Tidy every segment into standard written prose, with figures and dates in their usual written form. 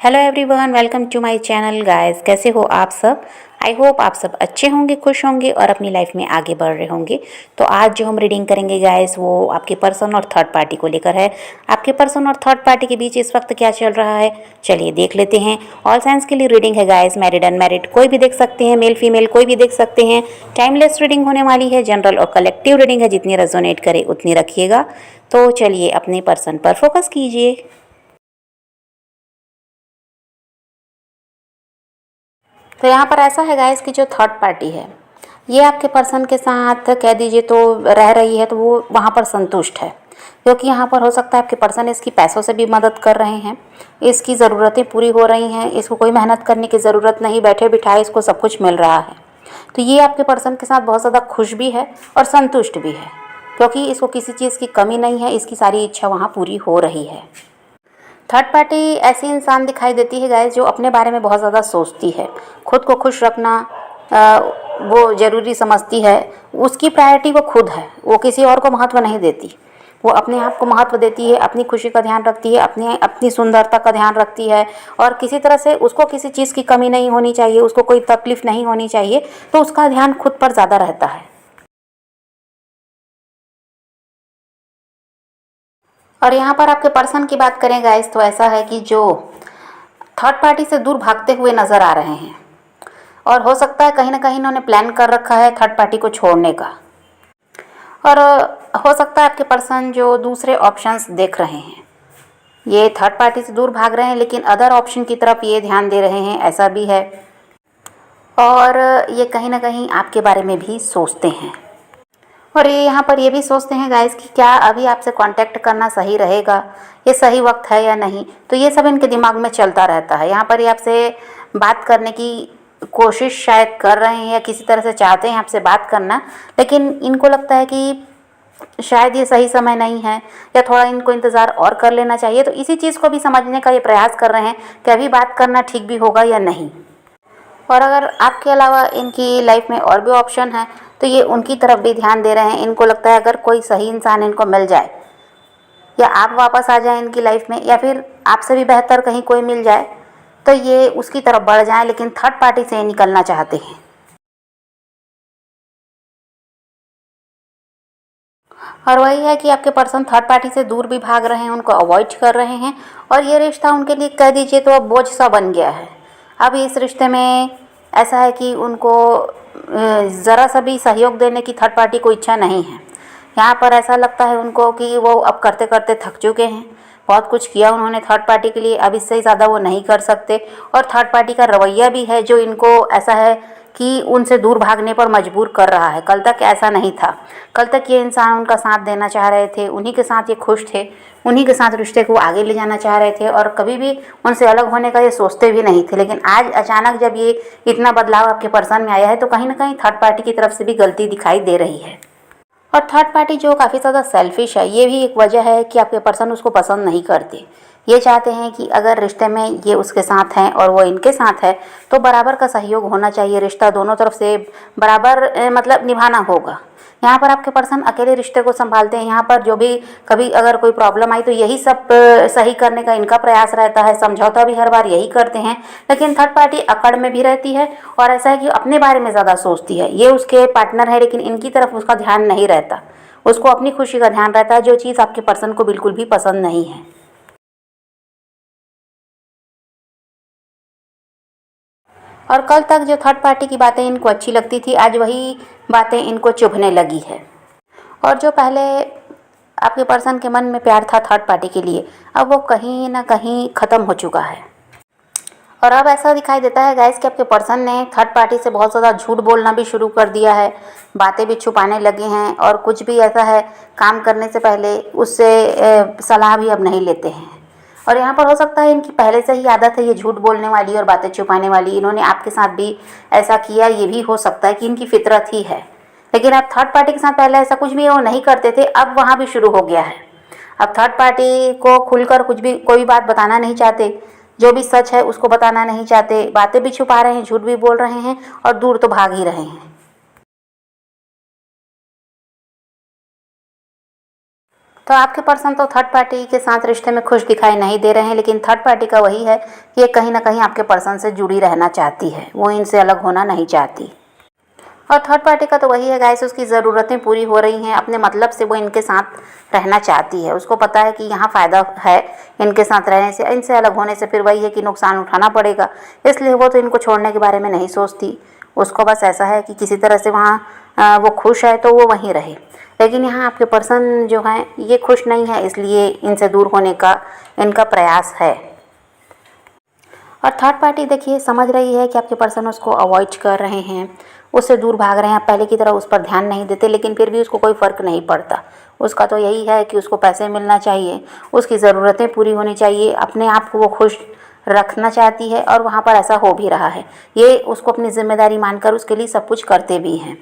Hello everyone, welcome to my channel guys. कैसे हो आप सब? आई होप आप सब अच्छे होंगे, खुश होंगे और अपनी लाइफ में आगे बढ़ रहे होंगे। तो आज जो हम रीडिंग करेंगे गाइस वो आपके पर्सन और थर्ड पार्टी को लेकर है। आपके पर्सन और थर्ड पार्टी के बीच इस वक्त क्या चल रहा है, चलिए देख लेते हैं। ऑल साइंस के लिए रीडिंग है गाइस, मैरिड अनमैरिड कोई भी देख सकते हैं, मेल फीमेल कोई भी देख सकते हैं। टाइमलेस रीडिंग होने वाली है, जनरल और कलेक्टिव रीडिंग है, जितनी रेजोनेट करे उतनी रखिएगा। तो चलिए अपने पर्सन पर फोकस कीजिए। तो यहाँ पर ऐसा है गाइस कि जो थर्ड पार्टी है ये आपके पर्सन के साथ कह दीजिए तो रह रही है, तो वो वहाँ पर संतुष्ट है, क्योंकि यहाँ पर हो सकता है आपके पर्सन इसकी पैसों से भी मदद कर रहे हैं, इसकी ज़रूरतें पूरी हो रही हैं, इसको कोई मेहनत करने की ज़रूरत नहीं, बैठे बिठाए इसको सब कुछ मिल रहा है। तो ये आपके पर्सन के साथ बहुत ज़्यादा खुश भी है और संतुष्ट भी है, क्योंकि इसको किसी चीज़ की कमी नहीं है, इसकी सारी इच्छा वहाँ पूरी हो रही है। थर्ड पार्टी ऐसी इंसान दिखाई देती है गाइस जो अपने बारे में बहुत ज़्यादा सोचती है, खुद को खुश रखना वो ज़रूरी समझती है, उसकी प्रायोरिटी वो खुद है, वो किसी और को महत्व नहीं देती, वो अपने आप को महत्व देती है, अपनी खुशी का ध्यान रखती है, अपनी सुंदरता का ध्यान रखती है, और किसी तरह से उसको किसी चीज़ की कमी नहीं होनी चाहिए, उसको कोई तकलीफ़ नहीं होनी चाहिए, तो उसका ध्यान खुद पर ज़्यादा रहता है। और यहाँ पर आपके पर्सन की बात करें गाइस तो ऐसा है कि जो थर्ड पार्टी से दूर भागते हुए नज़र आ रहे हैं, और हो सकता है कहीं ना कहीं इन्होंने प्लान कर रखा है थर्ड पार्टी को छोड़ने का, और हो सकता है आपके पर्सन जो दूसरे ऑप्शंस देख रहे हैं, ये थर्ड पार्टी से दूर भाग रहे हैं लेकिन अदर ऑप्शन की तरफ ये ध्यान दे रहे हैं, ऐसा भी है। और ये कहीं ना कहीं आपके बारे में भी सोचते हैं, और ये यहाँ पर ये भी सोचते हैं गाइस कि क्या अभी आपसे कांटेक्ट करना सही रहेगा, ये सही वक्त है या नहीं, तो ये सब इनके दिमाग में चलता रहता है। यहाँ पर ये आपसे बात करने की कोशिश शायद कर रहे हैं या किसी तरह से चाहते हैं आपसे बात करना, लेकिन इनको लगता है कि शायद ये सही समय नहीं है, या थोड़ा इनको इंतज़ार और कर लेना चाहिए। तो इसी चीज़ को भी समझने का ये प्रयास कर रहे हैं कि अभी बात करना ठीक भी होगा या नहीं। और अगर आपके अलावा इनकी लाइफ में और भी ऑप्शन है तो ये उनकी तरफ भी ध्यान दे रहे हैं। इनको लगता है अगर कोई सही इंसान इनको मिल जाए, या आप वापस आ जाएं इनकी लाइफ में, या फिर आपसे भी बेहतर कहीं कोई मिल जाए, तो ये उसकी तरफ बढ़ जाएं, लेकिन थर्ड पार्टी से निकलना चाहते हैं। और वही है कि आपके पर्सन थर्ड पार्टी से दूर भी भाग रहे हैं, उनको अवॉइड कर रहे हैं, और ये रिश्ता उनके लिए कह दीजिए तो अब बोझ सा बन गया है। अब इस रिश्ते में ऐसा है कि उनको ज़रा सा भी सहयोग देने की थर्ड पार्टी को इच्छा नहीं है। यहाँ पर ऐसा लगता है उनको कि वो अब करते करते थक चुके हैं, बहुत कुछ किया उन्होंने थर्ड पार्टी के लिए, अब इससे ज़्यादा वो नहीं कर सकते। और थर्ड पार्टी का रवैया भी है जो इनको ऐसा है कि उनसे दूर भागने पर मजबूर कर रहा है। कल तक ऐसा नहीं था, कल तक ये इंसान उनका साथ देना चाह रहे थे, उन्हीं के साथ ये खुश थे, उन्हीं के साथ रिश्ते को आगे ले जाना चाह रहे थे, और कभी भी उनसे अलग होने का ये सोचते भी नहीं थे। लेकिन आज अचानक जब ये इतना बदलाव आपके पर्सन में आया है, तो कहीं ना कहीं थर्ड पार्टी की तरफ से भी गलती दिखाई दे रही है। और थर्ड पार्टी जो काफ़ी ज़्यादा सेल्फिश है, ये भी एक वजह है कि आपके पर्सन उसको पसंद नहीं करते। ये चाहते हैं कि अगर रिश्ते में ये उसके साथ हैं और वो इनके साथ है, तो बराबर का सहयोग होना चाहिए, रिश्ता दोनों तरफ से बराबर मतलब निभाना होगा। यहाँ पर आपके पर्सन अकेले रिश्ते को संभालते हैं, यहाँ पर जो भी कभी अगर कोई प्रॉब्लम आई तो यही सब सही करने का इनका प्रयास रहता है, समझौता भी हर बार यही करते हैं। लेकिन थर्ड पार्टी अकड़ में भी रहती है, और ऐसा है कि अपने बारे में ज़्यादा सोचती है। ये उसके पार्टनर है लेकिन इनकी तरफ उसका ध्यान नहीं रहता, उसको अपनी खुशी का ध्यान रहता है, जो चीज़ आपके पर्सन को बिल्कुल भी पसंद नहीं है। और कल तक जो थर्ड पार्टी की बातें इनको अच्छी लगती थी, आज वही बातें इनको चुभने लगी है। और जो पहले आपके पर्सन के मन में प्यार था थर्ड पार्टी के लिए, अब वो कहीं ना कहीं ख़त्म हो चुका है। और अब ऐसा दिखाई देता है गाइस कि आपके पर्सन ने थर्ड पार्टी से बहुत ज़्यादा झूठ बोलना भी शुरू कर दिया है, बातें भी छुपाने लगे हैं, और कुछ भी ऐसा है काम करने से पहले उससे सलाह भी अब नहीं लेते हैं। और यहाँ पर हो सकता है इनकी पहले से ही आदत है ये झूठ बोलने वाली और बातें छुपाने वाली, इन्होंने आपके साथ भी ऐसा किया, ये भी हो सकता है कि इनकी फितरत ही है। लेकिन अब थर्ड पार्टी के साथ पहले ऐसा कुछ भी वो नहीं करते थे, अब वहाँ भी शुरू हो गया है। अब थर्ड पार्टी को खुलकर कुछ भी कोई बात बताना नहीं चाहते, जो भी सच है उसको बताना नहीं चाहते, बातें भी छुपा रहे हैं, झूठ भी बोल रहे हैं, और दूर तो भाग ही रहे हैं। तो आपके पर्सन तो थर्ड पार्टी के साथ रिश्ते में खुश दिखाई नहीं दे रहे हैं, लेकिन थर्ड पार्टी का वही है कि ये कहीं ना कहीं आपके पर्सन से जुड़ी रहना चाहती है, वो इनसे अलग होना नहीं चाहती। और थर्ड पार्टी का तो वही है गाइस, उसकी ज़रूरतें पूरी हो रही हैं, अपने मतलब से वो इनके साथ रहना चाहती है। उसको पता है कि यहाँ फ़ायदा है इनके साथ रहने से, इनसे अलग होने से फिर वही है कि नुकसान उठाना पड़ेगा, इसलिए वो तो इनको छोड़ने के बारे में नहीं सोचती। उसको बस ऐसा है कि किसी तरह से वहाँ वो खुश है तो वो वहीं रहे। लेकिन यहाँ आपके पर्सन जो हैं ये खुश नहीं है, इसलिए इनसे दूर होने का इनका प्रयास है। और थर्ड पार्टी देखिए समझ रही है कि आपके पर्सन उसको अवॉइड कर रहे हैं, उससे दूर भाग रहे हैं, पहले की तरह उस पर ध्यान नहीं देते, लेकिन फिर भी उसको कोई फ़र्क नहीं पड़ता। उसका तो यही है कि उसको पैसे मिलना चाहिए, उसकी ज़रूरतें पूरी होनी चाहिए, अपने आप को वो खुश रखना चाहती है और वहाँ पर ऐसा हो भी रहा है। ये उसको अपनी ज़िम्मेदारी मानकर उसके लिए सब कुछ करते भी हैं।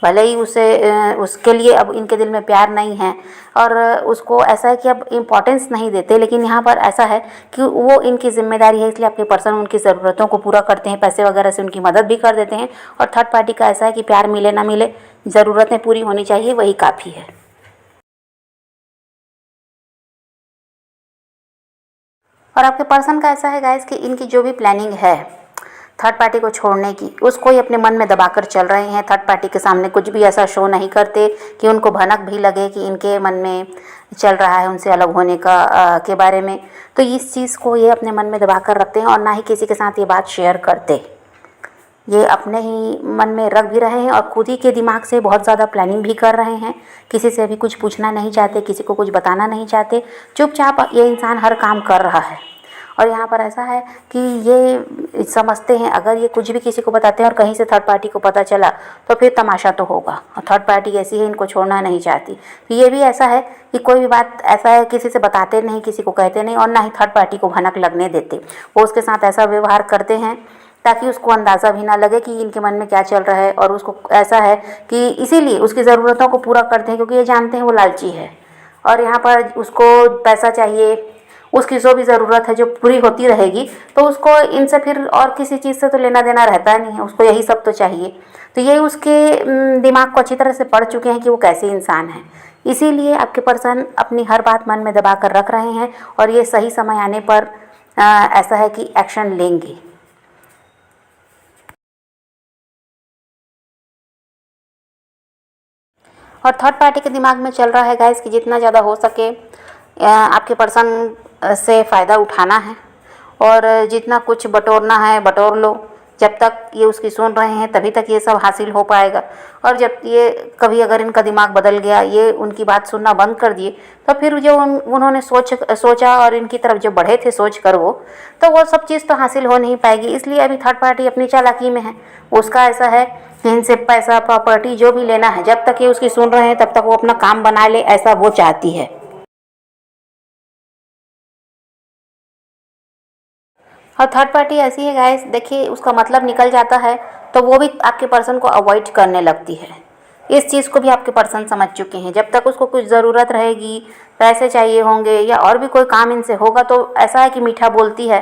भले ही उसके लिए अब इनके दिल में प्यार नहीं है और उसको ऐसा है कि अब इम्पोर्टेंस नहीं देते, लेकिन यहाँ पर ऐसा है कि वो इनकी ज़िम्मेदारी है, इसलिए आपके पर्सन उनकी ज़रूरतों को पूरा करते हैं, पैसे वगैरह से उनकी मदद भी कर देते हैं। और थर्ड पार्टी का ऐसा है कि प्यार मिले ना मिले, ज़रूरतें पूरी होनी चाहिए, वही काफ़ी है। और आपके पर्सन का ऐसा है गाइस कि इनकी जो भी प्लानिंग है थर्ड पार्टी को छोड़ने की, उसको ही अपने मन में दबाकर चल रहे हैं। थर्ड पार्टी के सामने कुछ भी ऐसा शो नहीं करते कि उनको भनक भी लगे कि इनके मन में चल रहा है उनसे अलग होने का के बारे में। तो इस चीज़ को ये अपने मन में दबाकर रखते हैं और ना ही किसी के साथ ये बात शेयर करते। ये अपने ही मन में रख भी रहे हैं और खुद ही के दिमाग से बहुत ज़्यादा प्लानिंग भी कर रहे हैं। किसी से भी कुछ पूछना नहीं चाहते, किसी को कुछ बताना नहीं चाहते, चुपचाप ये इंसान हर काम कर रहा है। और यहाँ पर ऐसा है कि ये समझते हैं अगर ये कुछ भी किसी को बताते हैं और कहीं से थर्ड पार्टी को पता चला तो फिर तमाशा तो होगा, और थर्ड पार्टी ऐसी है, इनको छोड़ना नहीं चाहती। तो ये भी ऐसा है कि कोई भी बात ऐसा है किसी से बताते नहीं, किसी को कहते नहीं और ना ही थर्ड पार्टी को भनक लगने देते। वो उसके साथ ऐसा व्यवहार करते हैं ताकि उसको अंदाज़ा भी ना लगे कि इनके मन में क्या चल रहा है। और उसको ऐसा है कि इसीलिए उसकी ज़रूरतों को पूरा करते हैं, क्योंकि ये जानते हैं वो लालची है और यहाँ पर उसको पैसा चाहिए, उसकी जो भी ज़रूरत है जो पूरी होती रहेगी, तो उसको इनसे फिर और किसी चीज़ से तो लेना देना रहता नहीं है, उसको यही सब तो चाहिए। तो यही उसके दिमाग को अच्छी तरह से पढ़ चुके हैं कि वो कैसे इंसान है। इसीलिए आपके पर्सन अपनी हर बात मन में दबा कर रख रहे हैं और ये सही समय आने पर ऐसा है कि एक्शन लेंगे। और थर्ड पार्टी के दिमाग में चल रहा है गाइस कि जितना ज़्यादा हो सके आपके पर्सन से फ़ायदा उठाना है और जितना कुछ बटोरना है बटोर लो। जब तक ये उसकी सुन रहे हैं तभी तक ये सब हासिल हो पाएगा। और जब ये कभी अगर इनका दिमाग बदल गया, ये उनकी बात सुनना बंद कर दिए, तो फिर जो उन्होंने सोचा और इनकी तरफ जो बढ़े थे सोच कर तो वो सब चीज़ तो हासिल हो नहीं पाएगी। इसलिए अभी थर्ड पार्टी अपनी चालाकी में है। उसका ऐसा है कि इनसे पैसा प्रॉपर्टी जो भी लेना है, जब तक ये उसकी सुन रहे हैं तब तक वो अपना काम बना ले, ऐसा वो चाहती है। और थर्ड पार्टी ऐसी है गाइस, देखिए उसका मतलब निकल जाता है तो वो भी आपके पर्सन को अवॉइड करने लगती है। इस चीज़ को भी आपके पर्सन समझ चुके हैं। जब तक उसको कुछ ज़रूरत रहेगी, पैसे चाहिए होंगे या और भी कोई काम इनसे होगा, तो ऐसा है कि मीठा बोलती है,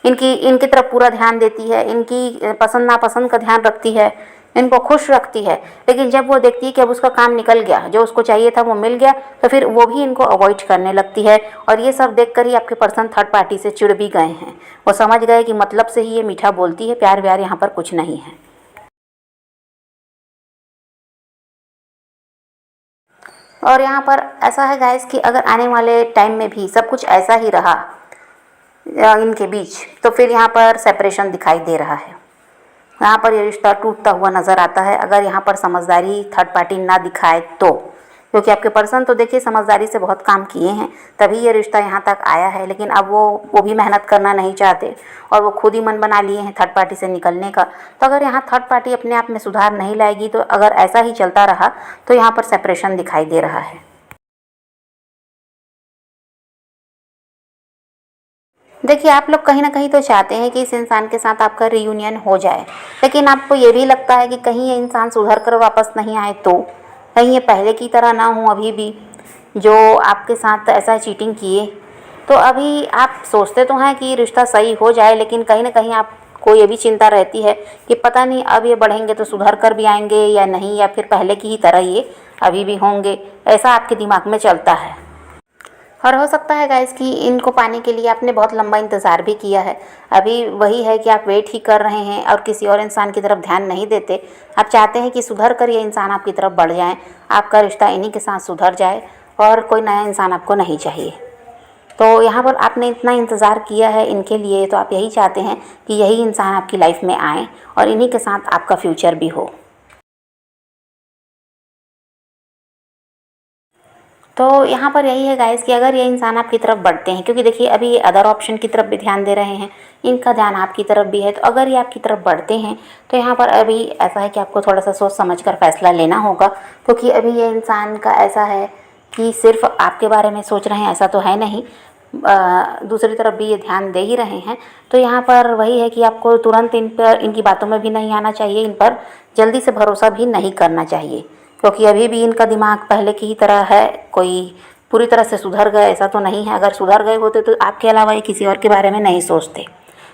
इनकी तरफ पूरा ध्यान देती है, इनकी पसंद नापसंद का ध्यान रखती है, इनको खुश रखती है। लेकिन जब वो देखती है कि अब उसका काम निकल गया, जो उसको चाहिए था वो मिल गया, तो फिर वो भी इनको अवॉइड करने लगती है। और ये सब देखकर ही आपके पर्सन थर्ड पार्टी से चिढ़ भी गए हैं। वो समझ गए कि मतलब से ही ये मीठा बोलती है, प्यार व्यार यहाँ पर कुछ नहीं है। और यहाँ पर ऐसा है गाइस कि अगर आने वाले टाइम में भी सब कुछ ऐसा ही रहा इनके बीच, तो फिर यहाँ पर सेपरेशन दिखाई दे रहा है। यहाँ पर ये रिश्ता टूटता हुआ नज़र आता है अगर यहाँ पर समझदारी थर्ड पार्टी ना दिखाए तो। क्योंकि आपके पर्सन तो देखिए समझदारी से बहुत काम किए हैं, तभी ये रिश्ता यहाँ तक आया है। लेकिन अब वो भी मेहनत करना नहीं चाहते और वो खुद ही मन बना लिए हैं थर्ड पार्टी से निकलने का। तो अगर यहाँ थर्ड पार्टी अपने आप में सुधार नहीं लाएगी, तो अगर ऐसा ही चलता रहा तो यहाँ पर सेपरेशन दिखाई दे रहा है। देखिए आप लोग कहीं ना कहीं तो चाहते हैं कि इस इंसान के साथ आपका रियूनियन हो जाए, लेकिन आपको ये भी लगता है कि कहीं ये इंसान सुधर कर वापस नहीं आए, तो कहीं ये पहले की तरह ना हो अभी भी, जो आपके साथ ऐसा चीटिंग किए। तो अभी आप सोचते तो हैं कि रिश्ता सही हो जाए, लेकिन कहीं ना कहीं आपको ये भी चिंता रहती है कि पता नहीं अब ये बढ़ेंगे तो सुधर कर भी आएंगे या नहीं, या फिर पहले की ही तरह ये अभी भी होंगे। ऐसा आपके दिमाग में चलता है। और हो सकता है गाइस कि इनको पाने के लिए आपने बहुत लंबा इंतज़ार भी किया है। अभी वही है कि आप वेट ही कर रहे हैं और किसी और इंसान की तरफ ध्यान नहीं देते। आप चाहते हैं कि सुधर कर ये इंसान आपकी तरफ बढ़ जाए, आपका रिश्ता इन्हीं के साथ सुधर जाए और कोई नया इंसान आपको नहीं चाहिए। तो यहाँ पर आपने इतना इंतज़ार किया है इनके लिए, तो आप यही चाहते हैं कि यही इंसान आपकी लाइफ में आए और इन्हीं के साथ आपका फ्यूचर भी हो। तो यहाँ पर यही है गाइस कि अगर ये इंसान आपकी तरफ बढ़ते हैं, क्योंकि देखिए अभी ये अदर ऑप्शन की तरफ भी ध्यान दे रहे हैं, इनका ध्यान आपकी तरफ भी है, तो अगर ये आपकी तरफ बढ़ते हैं तो यहाँ पर अभी ऐसा है कि आपको थोड़ा सा सोच समझ कर फैसला लेना होगा। क्योंकि अभी ये इंसान का ऐसा है कि सिर्फ आपके बारे में सोच रहे हैं ऐसा तो है नहीं, दूसरी तरफ भी ये ध्यान दे ही रहे हैं। तो यहाँ पर वही है कि आपको तुरंत इन पर, इनकी बातों में भी नहीं आना चाहिए, इन पर जल्दी से भरोसा भी नहीं करना चाहिए। क्योंकि अभी भी इनका दिमाग पहले की ही तरह है, कोई पूरी तरह से सुधर गए ऐसा तो नहीं है। अगर सुधर गए होते तो आपके अलावा ये किसी और के बारे में नहीं सोचते,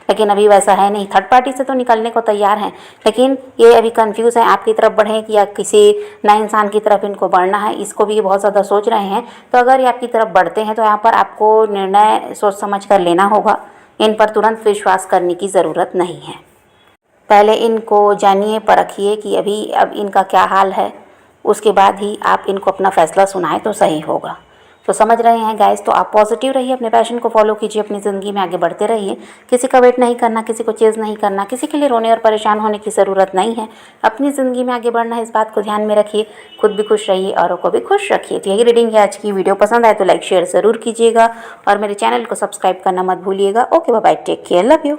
लेकिन अभी वैसा है नहीं। थर्ड पार्टी से तो निकलने को तैयार हैं, लेकिन ये अभी कंफ्यूज है आपकी तरफ बढ़ें कि या किसी नए इंसान की तरफ इनको बढ़ना है, इसको भी ये बहुत ज़्यादा सोच रहे हैं। तो अगर ये आपकी तरफ बढ़ते हैं तो यहाँ पर आपको निर्णय सोच समझ कर लेना होगा, इन पर तुरंत विश्वास करने की ज़रूरत नहीं है। पहले इनको जानिए, परखिए कि अभी अब इनका क्या हाल है, उसके बाद ही आप इनको अपना फ़ैसला सुनाएं तो सही होगा। तो समझ रहे हैं गाइस, तो आप पॉजिटिव रहिए, अपने पैशन को फॉलो कीजिए, अपनी ज़िंदगी में आगे बढ़ते रहिए। किसी का वेट नहीं करना, किसी को चेज़ नहीं करना, किसी के लिए रोने और परेशान होने की ज़रूरत नहीं है। अपनी ज़िंदगी में आगे बढ़ना है, इस बात को ध्यान में रखिए। खुद भी खुश रहिए, औरों को भी खुश रखिए। तो यही रीडिंग है आज की। वीडियो पसंद आए तो लाइक शेयर ज़रूर कीजिएगा और मेरे चैनल को सब्सक्राइब करना मत भूलिएगा। Okay bye, take care, love you.